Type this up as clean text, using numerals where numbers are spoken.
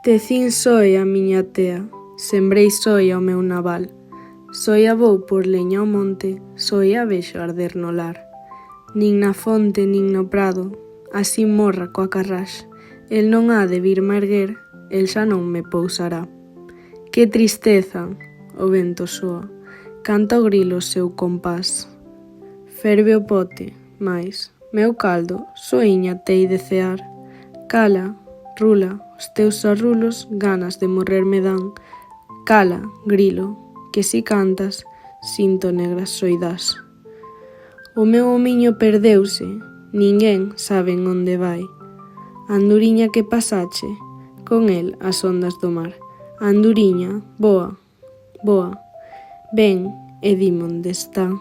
Tecín soe a miña tea, sembrei soia o meu naval. Soia vou por leña ao monte, soia vexo arder no lar. Nin na fonte nin no prado, así morra coa carrax. El non ha de virme erguer, el xa non me pousará. Que tristeza, o vento soa, canta o grilo o seu compás. Ferve o pote, mais, meu caldo, soiña tei de cear. Cala, rula, os teus arrulos ganas de morrer me dan. Cala, grilo, que si cantas, sinto negras soidás. O meu homiño perdeuse, ninguén sabe onde vai. Anduriña que pasache, con el as ondas do mar. Anduriña, boa, boa, ven e dime onde está.